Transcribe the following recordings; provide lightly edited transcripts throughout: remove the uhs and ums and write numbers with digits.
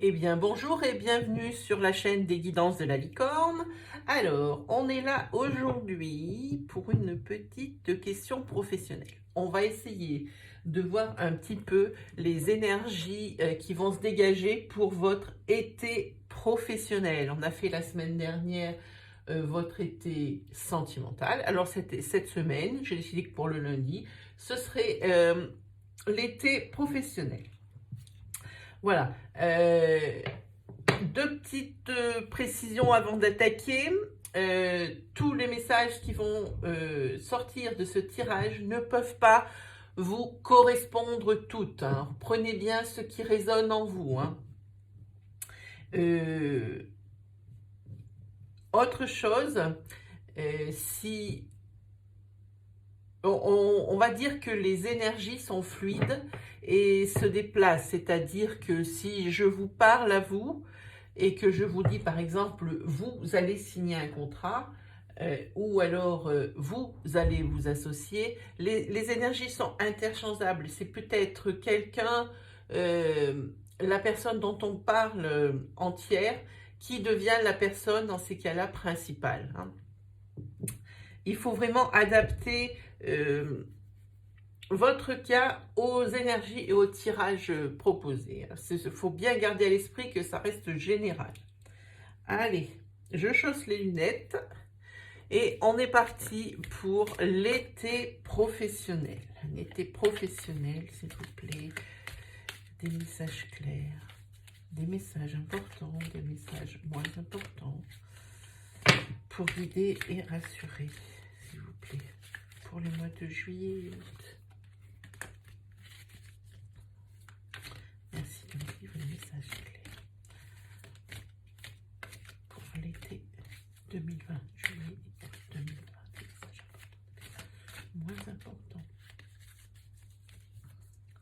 Eh bien, bonjour et bienvenue sur la chaîne des guidances de la licorne. Alors, on est là aujourd'hui pour une petite question professionnelle. On va essayer de voir un petit peu les énergies qui vont se dégager pour votre été professionnel. On a fait la semaine dernière votre été sentimental. Alors, cette semaine, j'ai décidé que pour le lundi, ce serait l'été professionnel. Voilà. Deux petites précisions avant d'attaquer. Tous les messages qui vont sortir de ce tirage ne peuvent pas vous correspondre toutes, hein. Prenez bien ce qui résonne en vous, hein. Autre chose, si on va dire que les énergies sont fluides et se déplacent, c'est-à-dire que si je vous parle à vous et que je vous dis par exemple vous allez signer un contrat ou alors vous allez vous associer, les énergies sont interchangeables. C'est peut-être quelqu'un, la personne dont on parle entière, qui devient la personne dans ces cas-là principale, hein. Il faut vraiment adapter votre cas aux énergies et au tirage proposé. Il faut bien garder à l'esprit que ça reste général. Allez, je chausse les lunettes et on est parti pour l'été professionnel. L'été professionnel, s'il vous plaît. Des messages clairs, des messages importants, des messages moins importants pour guider et rassurer, s'il vous plaît, pour les mois de juillet et août. Merci de me suivre les messages clairs pour l'été 2020, juillet et août 2020. Des messages importants, moins importants,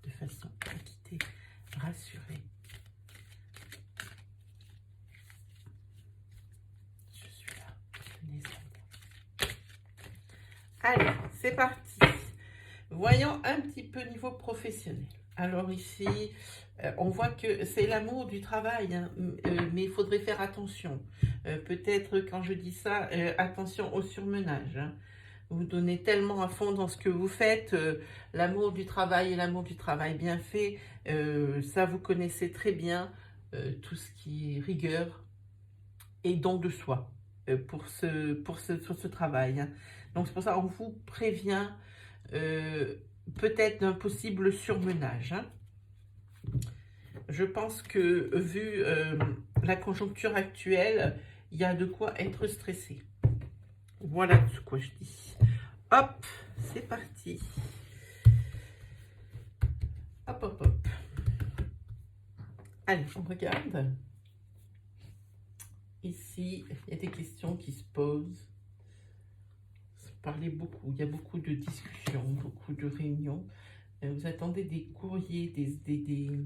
de façon à guider, rassurer. Je suis là, tenez-en. Allez, c'est parti. Voyons un petit peu niveau professionnel. Alors ici, on voit que c'est l'amour du travail, hein, mais il faudrait faire attention. Peut-être quand je dis ça, attention au surmenage, hein. Vous donnez tellement à fond dans ce que vous faites, l'amour du travail et l'amour du travail bien fait, ça vous connaissez très bien, tout ce qui est rigueur et don de soi pour ce travail, hein. Donc c'est pour ça qu'on vous prévient peut-être d'un possible surmenage, hein. Je pense que vu la conjoncture actuelle, il y a de quoi être stressé. Voilà ce que je dis. Hop, c'est parti. Hop, hop, hop. Allez, on regarde. Ici, il y a des questions qui se posent. Parlez beaucoup, il y a beaucoup de discussions, beaucoup de réunions. Vous attendez des courriers, des...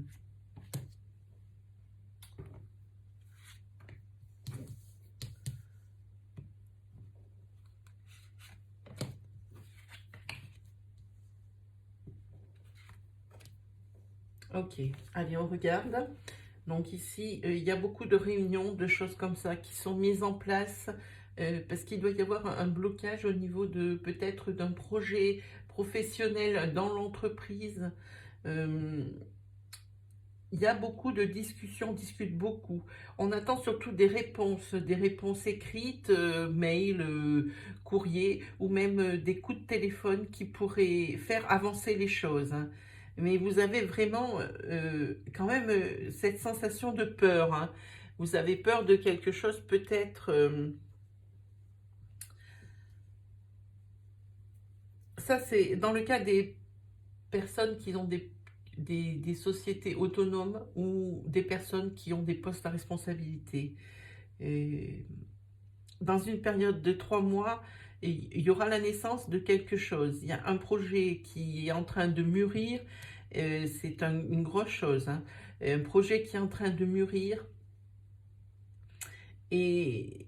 Ok, allez, on regarde. Donc ici, il y a beaucoup de réunions, de choses comme ça qui sont mises en place parce qu'il doit y avoir un blocage au niveau de peut-être d'un projet professionnel dans l'entreprise. Il y a beaucoup de discussions, on discute beaucoup. On attend surtout des réponses écrites, mail, courrier, ou même des coups de téléphone qui pourraient faire avancer les choses, hein. Mais vous avez vraiment quand même cette sensation de peur, hein. Vous avez peur de quelque chose peut-être... ça, c'est dans le cas des personnes qui ont des sociétés autonomes ou des personnes qui ont des postes à responsabilité. Et dans une période de 3 mois, il y aura la naissance de quelque chose. Il y a un projet qui est en train de mûrir. C'est une grosse chose, hein. Un projet qui est en train de mûrir. Et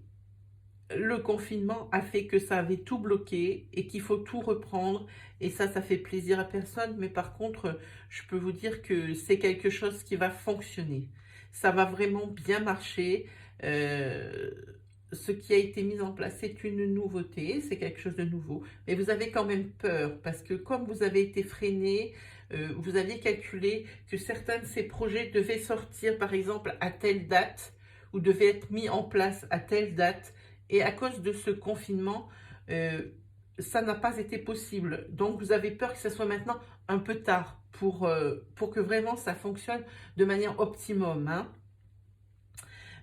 le confinement a fait que ça avait tout bloqué et qu'il faut tout reprendre. Et ça fait plaisir à personne. Mais par contre, je peux vous dire que c'est quelque chose qui va fonctionner. ça va vraiment bien marcher. Ce qui a été mis en place, c'est une nouveauté, c'est quelque chose de nouveau. Mais vous avez quand même peur parce que comme vous avez été freiné, vous aviez calculé que certains de ces projets devaient sortir par exemple à telle date ou devaient être mis en place à telle date. Et à cause de ce confinement, ça n'a pas été possible. Donc vous avez peur que ce soit maintenant un peu tard pour que vraiment ça fonctionne de manière optimum, hein.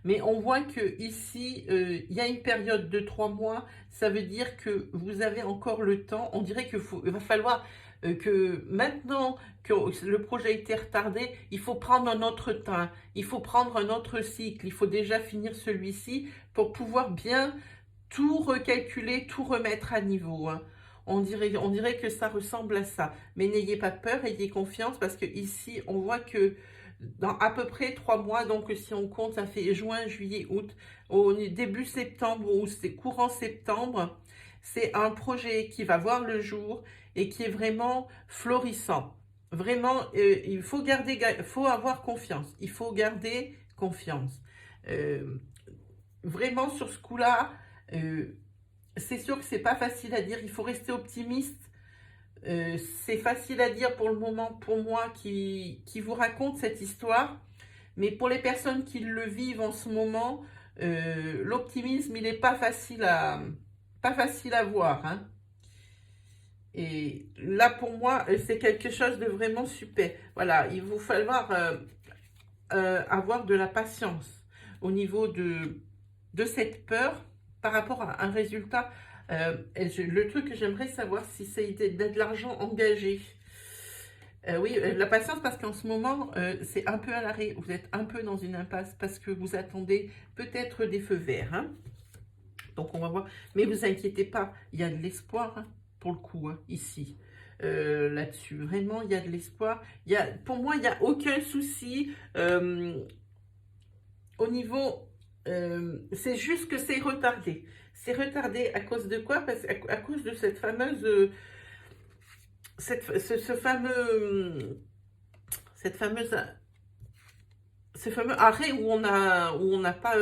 Mais on voit que ici, il y a une période de 3 mois, ça veut dire que vous avez encore le temps. On dirait qu'il va falloir que maintenant que le projet a été retardé, il faut prendre un autre temps, il faut prendre un autre cycle, il faut déjà finir celui-ci pour pouvoir bien tout recalculer, tout remettre à niveau, hein. On dirait que ça ressemble à ça. Mais n'ayez pas peur, ayez confiance parce que ici, on voit que dans à peu près 3 mois, donc si on compte, ça fait juin, juillet, août, au début septembre ou c'est courant septembre, c'est un projet qui va voir le jour et qui est vraiment florissant. Vraiment, il faut avoir confiance. Il faut garder confiance. Vraiment, sur ce coup-là, c'est sûr que c'est pas facile à dire. Il faut rester optimiste. C'est facile à dire pour le moment pour moi qui vous raconte cette histoire, mais pour les personnes qui le vivent en ce moment, l'optimisme, il n'est pas facile à voir, hein. Et là, pour moi, c'est quelque chose de vraiment super. Voilà, il va falloir avoir de la patience au niveau de cette peur par rapport à un résultat. Le truc que j'aimerais savoir si c'est de l'argent engagé. Oui, la patience parce qu'en ce moment, c'est un peu à l'arrêt. Vous êtes un peu dans une impasse parce que vous attendez peut-être des feux verts, hein. Donc on va voir. Mais vous inquiétez pas, il y a de l'espoir, hein, pour le coup, hein, ici. Là-dessus, vraiment, il y a de l'espoir. Pour moi, il n'y a aucun souci au niveau... c'est juste que c'est retardé. C'est retardé à cause de quoi? Parce à cause de cette fameuse, ce fameux arrêt où on n'a pas,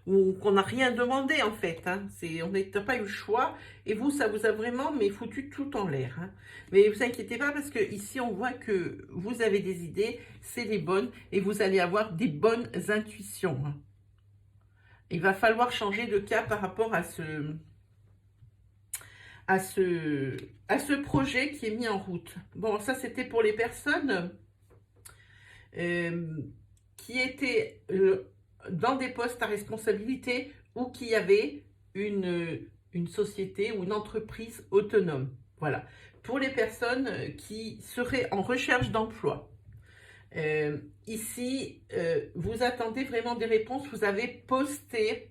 qu'on n'a rien demandé en fait, hein. On n'a pas eu le choix et vous, ça vous a vraiment mais foutu tout en l'air, hein. Mais vous inquiétez pas parce que ici on voit que vous avez des idées, c'est les bonnes et vous allez avoir des bonnes intuitions, hein. Il va falloir changer de cas par rapport à ce projet qui est mis en route. Bon, ça c'était pour les personnes qui étaient dans des postes à responsabilité ou qui avaient une société ou une entreprise autonome. Voilà. Pour les personnes qui seraient en recherche d'emploi. Ici, vous attendez vraiment des réponses. Vous avez posté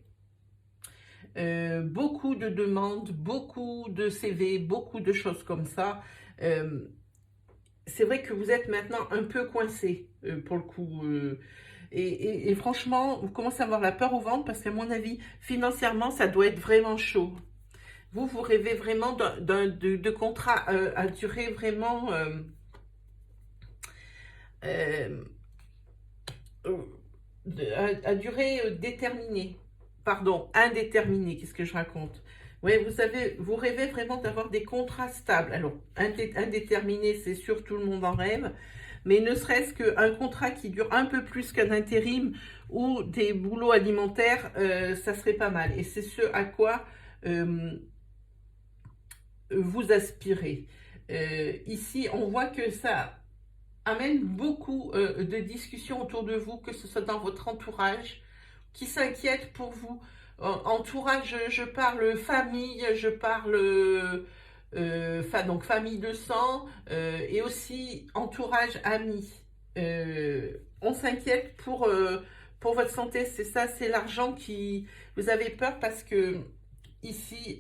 beaucoup de demandes, beaucoup de CV, beaucoup de choses comme ça. C'est vrai que vous êtes maintenant un peu coincé pour le coup. Et franchement, vous commencez à avoir la peur au ventre parce qu'à mon avis, financièrement, ça doit être vraiment chaud. Vous rêvez vraiment de contrat à durée vraiment... à durée déterminée. Pardon, indéterminée, qu'est-ce que je raconte? Oui, vous savez, vous rêvez vraiment d'avoir des contrats stables. Alors, indéterminé, c'est sûr, tout le monde en rêve, mais ne serait-ce qu'un contrat qui dure un peu plus qu'un intérim ou des boulots alimentaires, ça serait pas mal. Et c'est ce à quoi vous aspirez. Ici, on voit que ça amène beaucoup de discussions autour de vous, que ce soit dans votre entourage, qui s'inquiètent pour vous. Entourage, je parle famille, je parle donc famille de sang et aussi entourage amis. On s'inquiète pour votre santé, c'est ça, c'est l'argent qui... Vous avez peur parce que ici,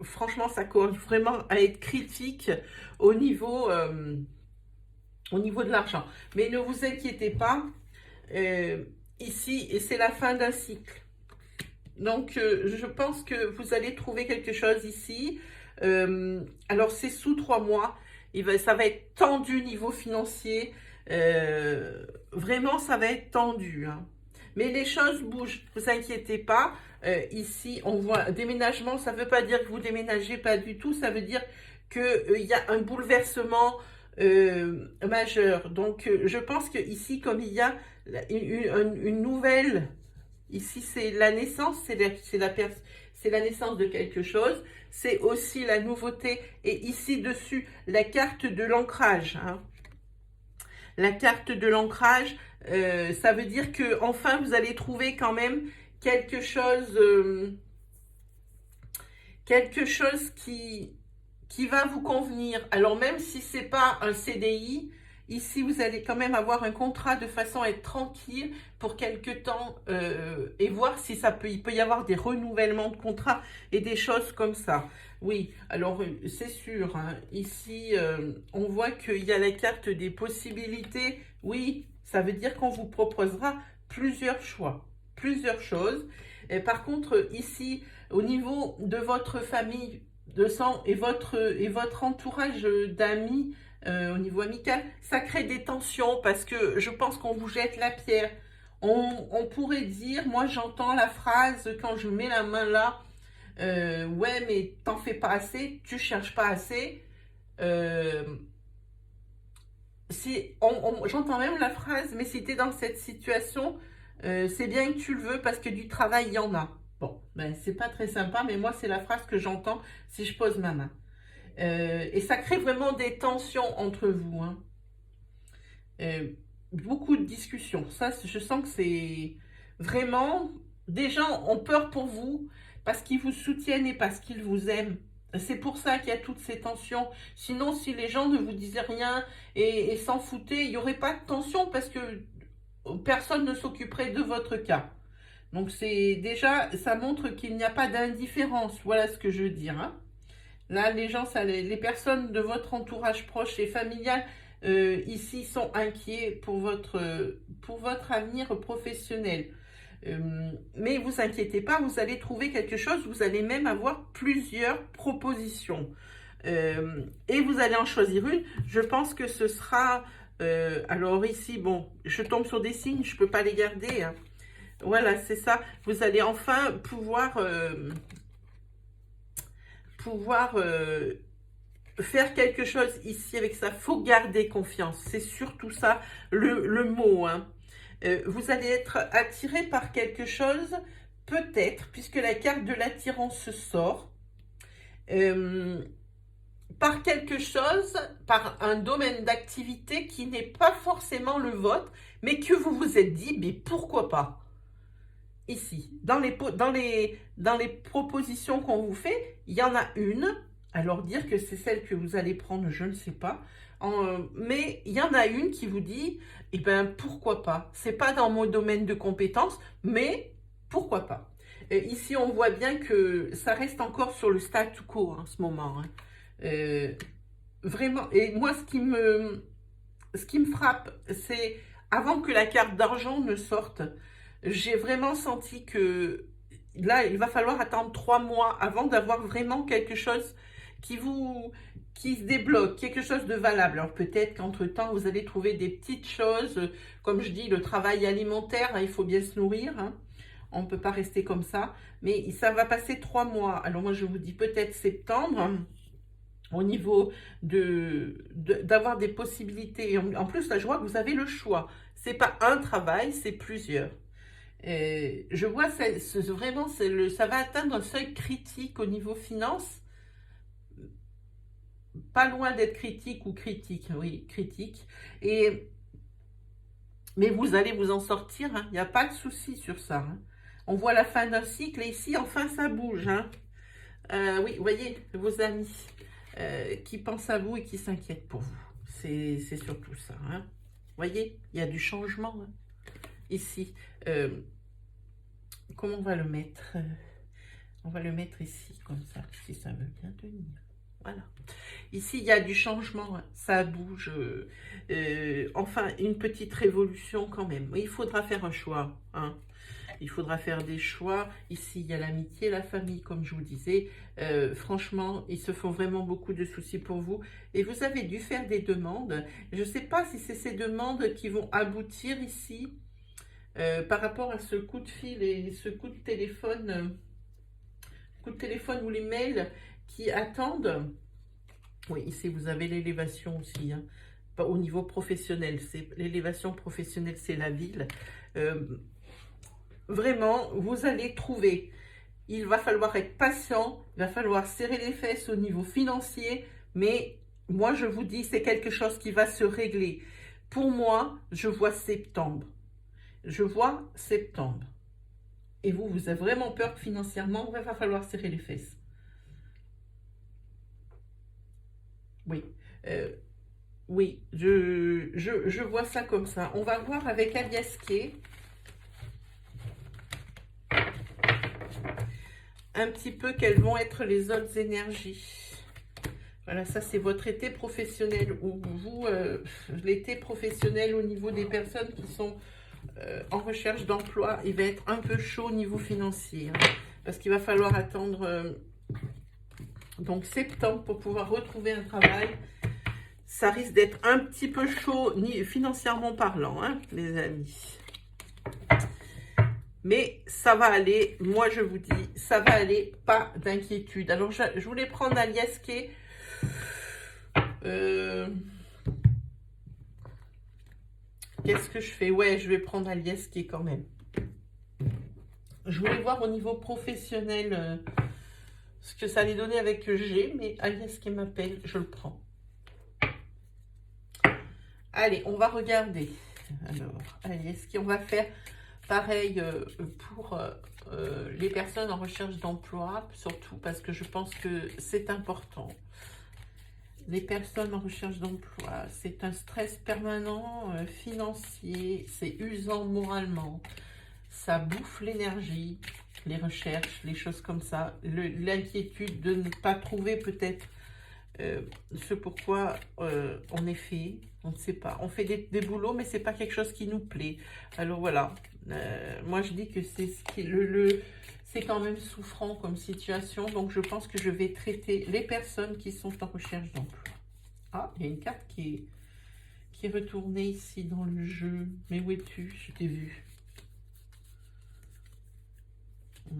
franchement, ça commence vraiment à être critique au niveau de l'argent. Mais ne vous inquiétez pas, ici, c'est la fin d'un cycle. Donc, je pense que vous allez trouver quelque chose ici. Alors, c'est sous 3 mois. Ça va être tendu niveau financier. Vraiment, ça va être tendu, hein. Mais les choses bougent, ne vous inquiétez pas. Ici, on voit déménagement, ça ne veut pas dire que vous déménagez, pas du tout. Ça veut dire qu'il y a un bouleversement majeur. Donc, je pense que ici, comme il y a une nouvelle, ici, c'est la naissance, c'est la naissance de quelque chose. C'est aussi la nouveauté. Et ici, dessus, la carte de l'ancrage, hein. La carte de l'ancrage, ça veut dire que enfin vous allez trouver quand même quelque chose qui va vous convenir. Alors même si c'est pas un CDI, ici vous allez quand même avoir un contrat de façon à être tranquille pour quelque temps et voir si il peut y avoir des renouvellements de contrats et des choses comme ça. Oui, alors c'est sûr, hein, ici on voit qu'il y a la carte des possibilités. Oui, ça veut dire qu'on vous proposera plusieurs choix, plusieurs choses. Et par contre, ici, au niveau de votre famille de sang et votre entourage d'amis, au niveau amical, ça crée des tensions parce que je pense qu'on vous jette la pierre. On pourrait dire, moi j'entends la phrase quand je mets la main là, ouais mais t'en fais pas assez, tu cherches pas assez. J'entends même la phrase, mais si tu es dans cette situation, c'est bien que tu le veux parce que du travail, il y en a. Bon, ben, c'est pas très sympa, mais moi, c'est la phrase que j'entends si je pose ma main. Et ça crée vraiment des tensions entre vous, hein. Beaucoup de discussions. Ça, je sens que c'est vraiment... Des gens ont peur pour vous parce qu'ils vous soutiennent et parce qu'ils vous aiment. C'est pour ça qu'il y a toutes ces tensions. Sinon, si les gens ne vous disaient rien et s'en foutaient, il n'y aurait pas de tension parce que personne ne s'occuperait de votre cas. Donc, c'est déjà, ça montre qu'il n'y a pas d'indifférence. Voilà ce que je veux dire, hein. Là, les gens, les personnes de votre entourage proche et familial, ici, sont inquiets pour votre avenir professionnel. Mais vous inquiétez pas, vous allez trouver quelque chose, vous allez même avoir plusieurs propositions. Et vous allez en choisir une. Je pense que ce sera... alors ici, bon, je tombe sur des signes, je ne peux pas les garder, hein. Voilà, c'est ça. Vous allez enfin pouvoir faire quelque chose ici avec ça. Faut garder confiance. C'est surtout ça le mot, hein. Vous allez être attiré par quelque chose, peut-être, puisque la carte de l'attirance sort, par quelque chose, par un domaine d'activité qui n'est pas forcément le vôtre, mais que vous vous êtes dit, mais pourquoi pas? Ici, dans les propositions qu'on vous fait, il y en a une. Alors dire que c'est celle que vous allez prendre, je ne sais pas. Mais il y en a une qui vous dit, eh ben pourquoi pas? C'est pas dans mon domaine de compétences, mais pourquoi pas? Ici, on voit bien que ça reste encore sur le statu quo en ce moment, hein. Vraiment, et moi, ce qui me frappe, c'est avant que la carte d'argent ne sorte, j'ai vraiment senti que là, il va falloir attendre 3 mois avant d'avoir vraiment quelque chose qui se débloque, quelque chose de valable. Alors peut-être qu'entre-temps, vous allez trouver des petites choses, comme je dis, le travail alimentaire, hein, il faut bien se nourrir, hein. On ne peut pas rester comme ça, mais ça va passer 3 mois. Alors moi, je vous dis peut-être septembre, au niveau d'avoir des possibilités. En plus, là, je vois que vous avez le choix. C'est pas un travail, c'est plusieurs. Je vois, vraiment, ça va atteindre un seuil critique au niveau finance. Pas loin d'être critique ou critique, oui, critique. Mais vous allez vous en sortir, hein. Il n'y a pas de souci sur ça, hein. On voit la fin d'un cycle et ici, enfin, ça bouge, hein. Oui, vous voyez, vos amis qui pensent à vous et qui s'inquiètent pour vous. C'est surtout ça, hein. Vous voyez, il y a du changement, hein. Ici, comment on va le mettre? On va le mettre ici, comme ça, si ça veut bien tenir. Voilà. Ici, il y a du changement, hein. Ça bouge. Enfin, une petite révolution quand même. Il faudra faire un choix, hein. il faudra faire des choix. Ici, il y a l'amitié, la famille, comme je vous disais. Franchement, ils se font vraiment beaucoup de soucis pour vous. Et vous avez dû faire des demandes. Je ne sais pas si c'est ces demandes qui vont aboutir ici par rapport à ce coup de fil et ce coup de téléphone ou les mails qui attendent. Oui, ici, vous avez l'élévation aussi, hein. Pas au niveau professionnel. L'élévation professionnelle, c'est la ville. Vraiment, vous allez trouver. Il va falloir être patient, il va falloir serrer les fesses au niveau financier, mais moi, je vous dis, c'est quelque chose qui va se régler. Pour moi, je vois septembre. Je vois septembre. Et vous, vous avez vraiment peur que financièrement, il va falloir serrer les fesses. Oui. Oui, je vois ça comme ça. On va voir avec Aliaské un petit peu quelles vont être les autres énergies. Voilà, ça c'est votre été professionnel ou vous, l'été professionnel au niveau des personnes qui sont en recherche d'emploi, il va être un peu chaud au niveau financier, hein, parce qu'il va falloir attendre donc septembre pour pouvoir retrouver un travail. Ça risque d'être un petit peu chaud financièrement parlant, hein, les amis. Mais ça va aller, moi je vous dis, ça va aller, pas d'inquiétude. Alors je voulais prendre Aliaské. Qu'est-ce que je fais? Ouais, je vais prendre Aliaské quand même. Je voulais voir au niveau professionnel ce que ça allait donner avec G, mais Aliaské m'appelle, je le prends. Allez, on va regarder. Alors, Aliaské, on va faire pareil pour les personnes en recherche d'emploi, surtout parce que je pense que c'est important. Les personnes en recherche d'emploi, c'est un stress permanent financier, c'est usant moralement, ça bouffe l'énergie, les recherches, les choses comme ça, l'inquiétude de ne pas trouver peut-être ce pourquoi on est fait, on ne sait pas. On fait des boulots, mais c'est pas quelque chose qui nous plaît. Alors voilà, moi je dis que c'est ce qui c'est quand même souffrant comme situation, donc je pense que je vais traiter les personnes qui sont en recherche d'emploi. Ah, il y a une carte qui est retournée ici dans le jeu. Mais où es-tu? Je t'ai vu.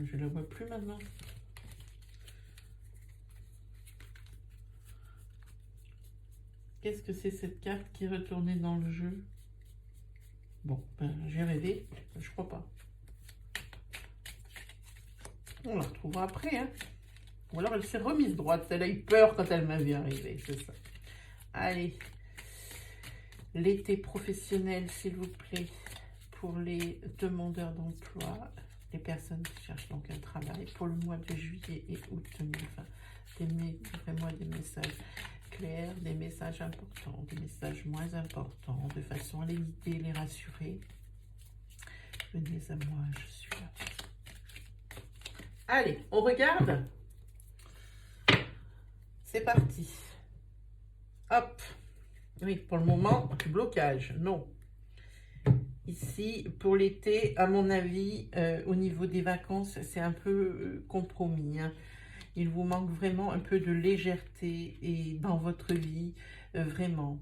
Je la vois plus maintenant. Qu'est-ce que c'est cette carte qui est retournée dans le jeu? Bon, ben, j'ai rêvé. Je crois pas. On la retrouvera après, hein. Ou alors elle s'est remise droite. Elle a eu peur quand elle m'a vu arriver, c'est ça. Allez. L'été professionnel, s'il vous plaît, pour les demandeurs d'emploi, les personnes qui cherchent donc un travail pour le mois de juillet et août 2020. Livrez-moi des messages clairs, des messages importants, des messages moins importants, de façon à les guider, les rassurer. Venez à moi, je suis là. Allez, on regarde. C'est parti. Hop. Oui, pour le moment, blocage, non. Ici, pour l'été, à mon avis, au niveau des vacances, c'est un peu compromis, hein. Il vous manque vraiment un peu de légèreté et dans votre vie, vraiment.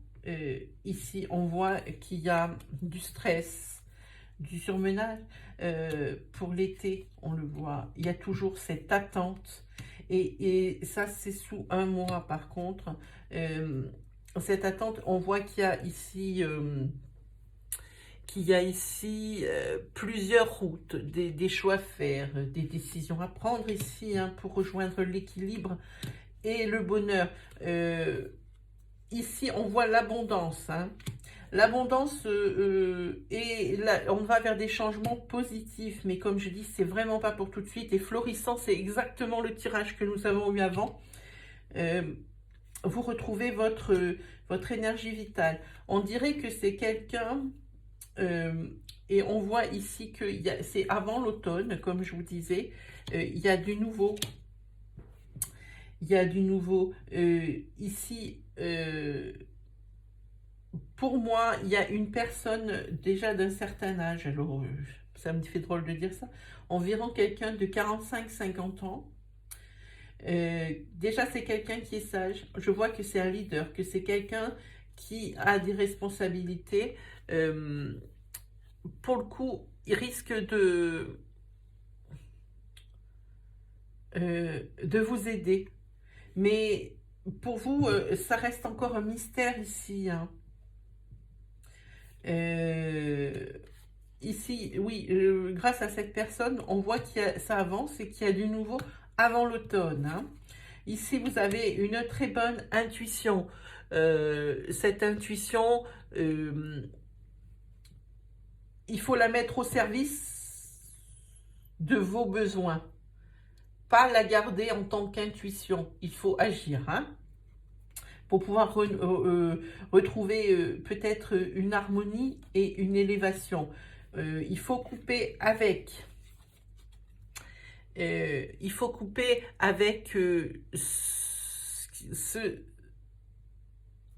Ici, on voit qu'il y a du stress, du surmenage. Pour l'été, on le voit. Il y a toujours cette attente. Et ça, c'est sous un mois, par contre. Cette attente, on voit qu'il y a ici... plusieurs routes, des choix à faire, des décisions à prendre ici, hein, pour rejoindre l'équilibre et le bonheur. Ici, on voit l'abondance, hein. L'abondance, et là, on va vers des changements positifs, mais comme je dis, c'est vraiment pas pour tout de suite. Et florissant, c'est exactement le tirage que nous avons eu avant. Vous retrouvez votre énergie vitale. On dirait que c'est quelqu'un... et on voit ici que c'est avant l'automne, comme je vous disais, il y a du nouveau. Il y a du nouveau. Ici, pour moi, il y a une personne déjà d'un certain âge, alors ça me fait drôle de dire ça, environ quelqu'un de 45-50 ans. Déjà, c'est quelqu'un qui est sage. Je vois que c'est un leader, que c'est quelqu'un qui a des responsabilités. Euh, pour le coup, il risque de vous aider. Mais pour vous, ça reste encore un mystère ici, hein. Euh, Ici, oui, grâce à cette personne, on voit ça avance et qu'il y a du nouveau avant l'automne, hein. Ici, vous avez une très bonne intuition. Cette intuition, il faut la mettre au service de vos besoins, pas la garder en tant qu'intuition. Il faut agir, hein, pour pouvoir retrouver peut-être une harmonie et une élévation. Il faut couper avec. Il faut couper avec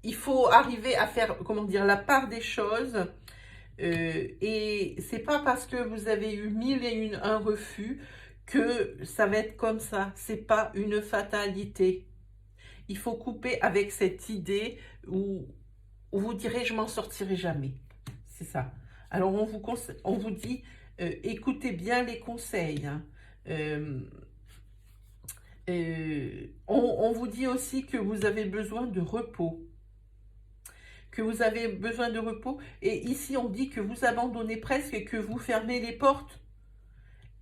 il faut arriver à faire, comment dire, la part des choses. Et c'est pas parce que vous avez eu un refus que ça va être comme ça. C'est pas une fatalité. Il faut couper avec cette idée où vous direz je m'en sortirai jamais. C'est ça. Alors on vous dit écoutez bien les conseils, hein. On vous dit aussi que vous avez besoin de repos. Que vous avez besoin de repos. Et ici, on dit que vous abandonnez presque et que vous fermez les portes.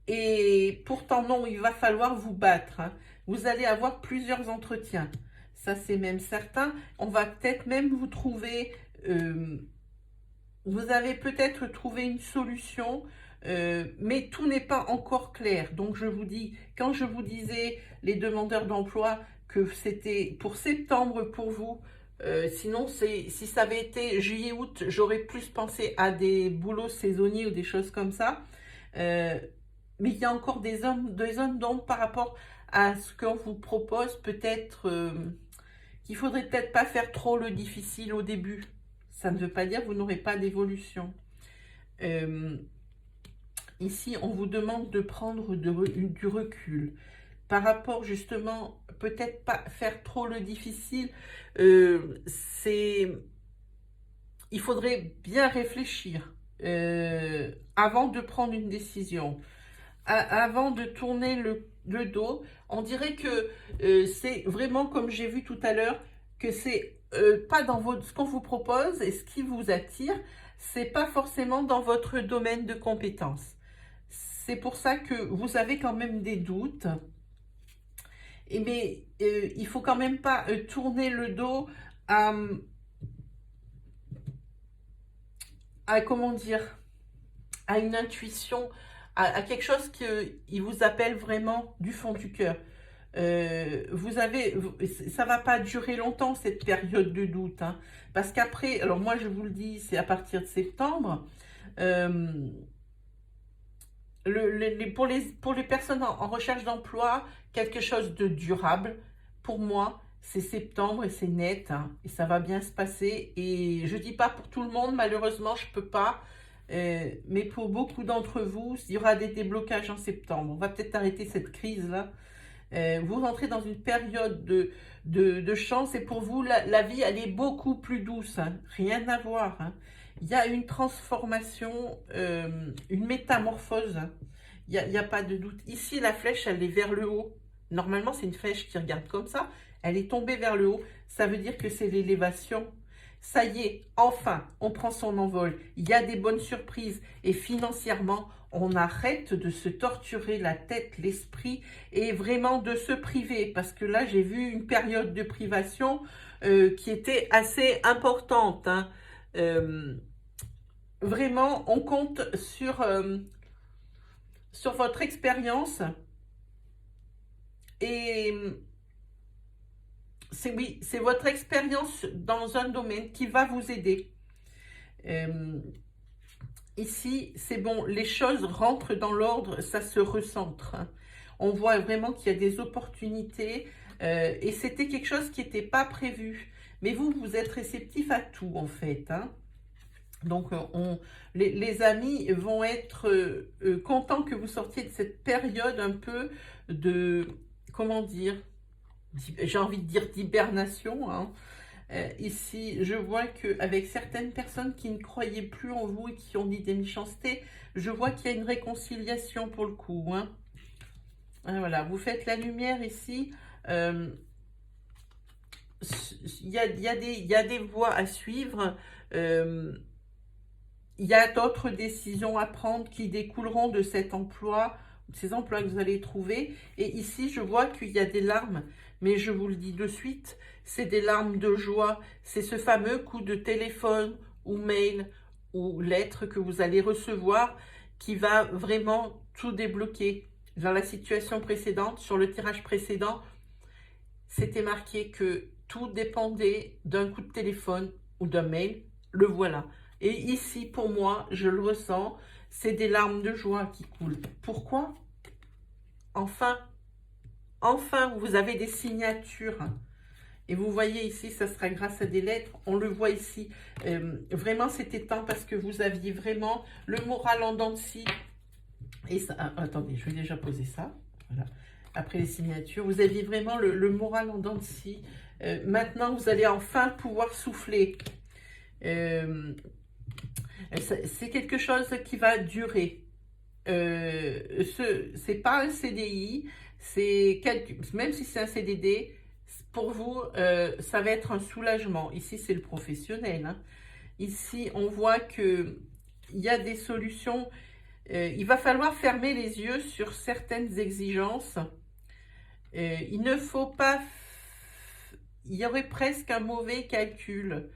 Et pourtant, non, il va falloir vous battre, hein. Vous allez avoir plusieurs entretiens. Ça, c'est même certain. On va peut-être même vous trouver... vous avez peut-être trouvé une solution, mais tout n'est pas encore clair. Donc, je vous dis, quand je vous disais, les demandeurs d'emploi, que c'était pour septembre pour vous, sinon, si ça avait été juillet-août, j'aurais plus pensé à des boulots saisonniers ou des choses comme ça. Mais il y a encore des zones d'ombre par rapport à ce qu'on vous propose. Peut-être qu'il faudrait peut-être pas faire trop le difficile au début. Ça ne veut pas dire que vous n'aurez pas d'évolution. Ici, on vous demande de prendre du recul. Par rapport justement, peut-être pas faire trop le difficile, il faudrait bien réfléchir avant de prendre une décision, avant de tourner le dos. On dirait que c'est vraiment comme j'ai vu tout à l'heure, que c'est pas dans ce qu'on vous propose et ce qui vous attire, c'est pas forcément dans votre domaine de compétences. C'est pour ça que vous avez quand même des doutes. Mais il faut quand même pas tourner le dos comment dire, à une intuition, à quelque chose qui vous appelle vraiment du fond du cœur. Ça va pas durer longtemps cette période de doute, hein, parce qu'après, alors moi je vous le dis, c'est à partir de septembre. Pour les personnes en recherche d'emploi, quelque chose de durable, pour moi, c'est septembre et c'est net, hein, et ça va bien se passer. Et je dis pas pour tout le monde, malheureusement, je peux pas. Mais pour beaucoup d'entre vous, il y aura des déblocages en septembre. On va peut-être arrêter cette crise-là. Vous rentrez dans une période de chance et pour vous, la vie, elle est beaucoup plus douce, hein. Rien à voir, hein. Il y a une transformation, une métamorphose, hein. Il n'y a pas de doute. Ici, la flèche, elle est vers le haut. Normalement, c'est une flèche qui regarde comme ça. Elle est tombée vers le haut. Ça veut dire que c'est l'élévation. Ça y est, enfin, on prend son envol. Il y a des bonnes surprises. Et financièrement, on arrête de se torturer la tête, l'esprit et vraiment de se priver. Parce que là, j'ai vu une période de privation qui était assez importante, hein. Vraiment, on compte sur votre expérience. Et c'est votre expérience dans un domaine qui va vous aider. Ici, c'est bon, les choses rentrent dans l'ordre, ça se recentre, hein. On voit vraiment qu'il y a des opportunités et c'était quelque chose qui n'était pas prévu. Mais vous, vous êtes réceptif à tout, en fait. Hein. Donc, les amis vont être contents que vous sortiez de cette période un peu de, comment dire, j'ai envie de dire d'hibernation. Hein. Ici, je vois qu'avec certaines personnes qui ne croyaient plus en vous et qui ont dit des méchancetés, je vois qu'il y a une réconciliation pour le coup. Hein. Voilà, vous faites la lumière ici. Il y a des voies à suivre. Il y a d'autres décisions à prendre qui découleront de cet emploi, de ces emplois que vous allez trouver. Et ici, je vois qu'il y a des larmes, mais je vous le dis de suite, c'est des larmes de joie. C'est ce fameux coup de téléphone ou mail ou lettre que vous allez recevoir qui va vraiment tout débloquer. Dans la situation précédente, sur le tirage précédent, c'était marqué que tout dépendait d'un coup de téléphone ou d'un mail. Le voilà. Et ici, pour moi, je le ressens, c'est des larmes de joie qui coulent. Pourquoi? Enfin, vous avez des signatures. Et vous voyez ici, ça sera grâce à des lettres. On le voit ici. Vraiment, c'était temps parce que vous aviez vraiment le moral en dents de scie. Et ça, attendez, je vais déjà poser ça. Voilà. Après les signatures, vous aviez vraiment le moral en dents de scie. Maintenant, vous allez enfin pouvoir souffler. C'est quelque chose qui va durer. C'est pas un CDI, même si c'est un CDD, pour vous, ça va être un soulagement. Ici, c'est le professionnel. Hein. Ici, on voit qu'il y a des solutions. Il va falloir fermer les yeux sur certaines exigences. Il ne faut pas... Il y aurait presque un mauvais calcul.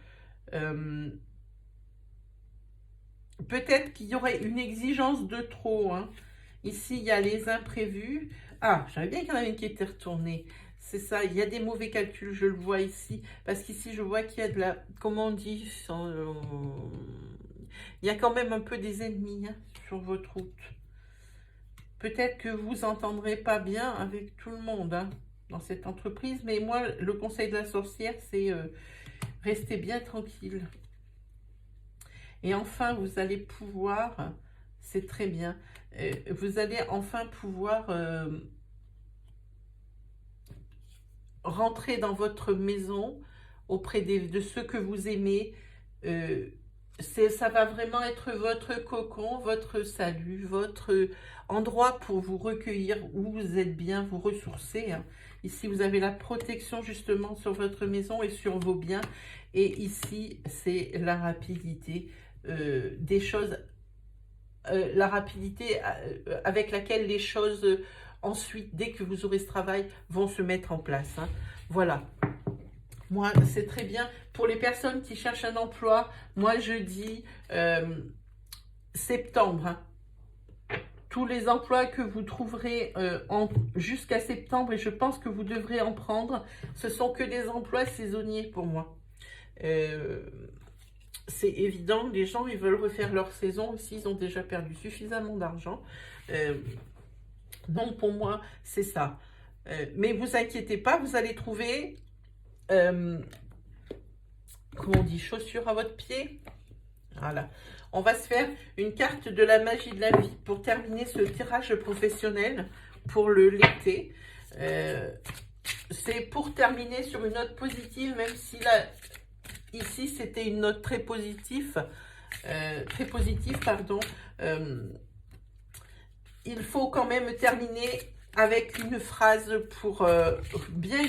Peut-être qu'il y aurait une exigence de trop. Hein. Ici, il y a les imprévus. Ah, j'avais bien qu'il y en avait une qui était retournée. C'est ça, il y a des mauvais calculs, je le vois ici. Parce qu'ici, je vois qu'il y a de la... Comment on dit il y a quand même un peu des ennemis hein, sur votre route. Peut-être que vous n'entendrez pas bien avec tout le monde hein, dans cette entreprise. Mais moi, le conseil de la sorcière, c'est rester bien tranquille. Et enfin, vous allez pouvoir, c'est très bien, vous allez enfin pouvoir rentrer dans votre maison auprès de ceux que vous aimez. Ça va vraiment être votre cocon, votre salut, votre endroit pour vous recueillir, où vous êtes bien, vous ressourcer. Hein. Ici, vous avez la protection justement sur votre maison et sur vos biens. Et ici, c'est la rapidité. Des choses, la rapidité avec laquelle les choses ensuite, dès que vous aurez ce travail, vont se mettre en place. Hein. Voilà. Moi, c'est très bien. Pour les personnes qui cherchent un emploi, moi, je dis septembre. Hein. Tous les emplois que vous trouverez jusqu'à septembre, et je pense que vous devrez en prendre, ce sont que des emplois saisonniers pour moi. C'est évident, les gens, ils veulent refaire leur saison s'ils ont déjà perdu suffisamment d'argent. Donc, pour moi, c'est ça. Mais vous inquiétez pas, vous allez trouver, comment on dit, chaussures à votre pied. Voilà. On va se faire une carte de la magie de la vie pour terminer ce tirage professionnel pour l'été. C'est pour terminer sur une note positive, même si là... Ici, c'était une note très positive, pardon. Il faut quand même terminer avec une phrase pour bien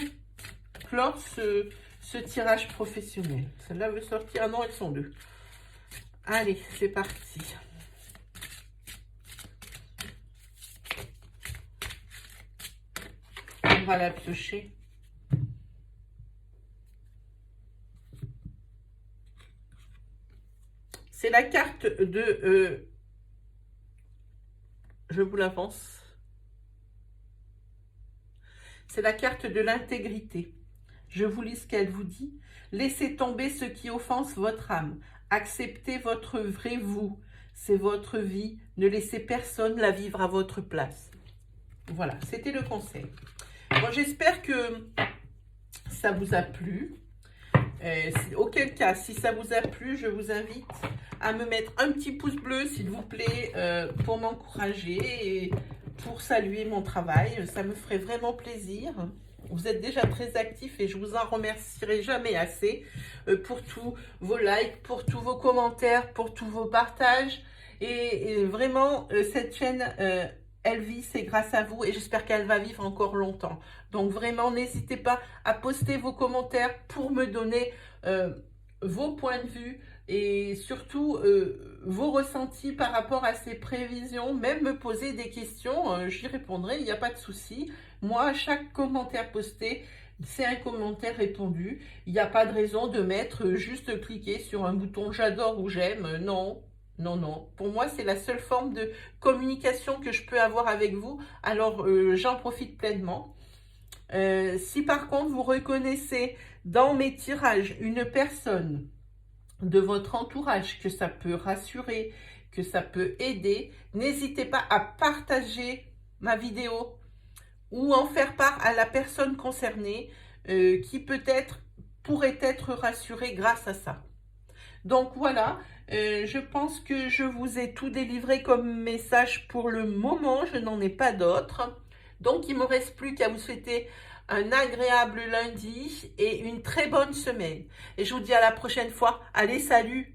clore ce tirage professionnel. Celle-là veut sortir. Ah non, elles sont deux. Allez, c'est parti. On va la piocher. C'est la carte de... je vous l'avance. C'est la carte de l'intégrité. Je vous lis ce qu'elle vous dit. Laissez tomber ce qui offense votre âme. Acceptez votre vrai vous. C'est votre vie. Ne laissez personne la vivre à votre place. Voilà, c'était le conseil. Bon, j'espère que ça vous a plu. Auquel cas, si ça vous a plu, je vous invite à me mettre un petit pouce bleu, s'il vous plaît, pour m'encourager et pour saluer mon travail. Ça me ferait vraiment plaisir. Vous êtes déjà très actifs et je vous en remercierai jamais assez pour tous vos likes, pour tous vos commentaires, pour tous vos partages. Et vraiment, cette chaîne, elle vit, c'est grâce à vous et j'espère qu'elle va vivre encore longtemps. Donc vraiment, n'hésitez pas à poster vos commentaires pour me donner vos points de vue et surtout vos ressentis par rapport à ces prévisions. Même me poser des questions, j'y répondrai, il n'y a pas de souci. Moi, chaque commentaire posté, c'est un commentaire répondu. Il n'y a pas de raison de mettre juste cliquer sur un bouton j'adore ou j'aime. Non. Non, non. Pour moi, c'est la seule forme de communication que je peux avoir avec vous. Alors, j'en profite pleinement. Si par contre, vous reconnaissez dans mes tirages une personne de votre entourage que ça peut rassurer, que ça peut aider, n'hésitez pas à partager ma vidéo ou en faire part à la personne concernée qui peut-être pourrait être rassurée grâce à ça. Donc voilà, je pense que je vous ai tout délivré comme message pour le moment, je n'en ai pas d'autres. Donc il ne me reste plus qu'à vous souhaiter un agréable lundi et une très bonne semaine. Et je vous dis à la prochaine fois. Allez, salut!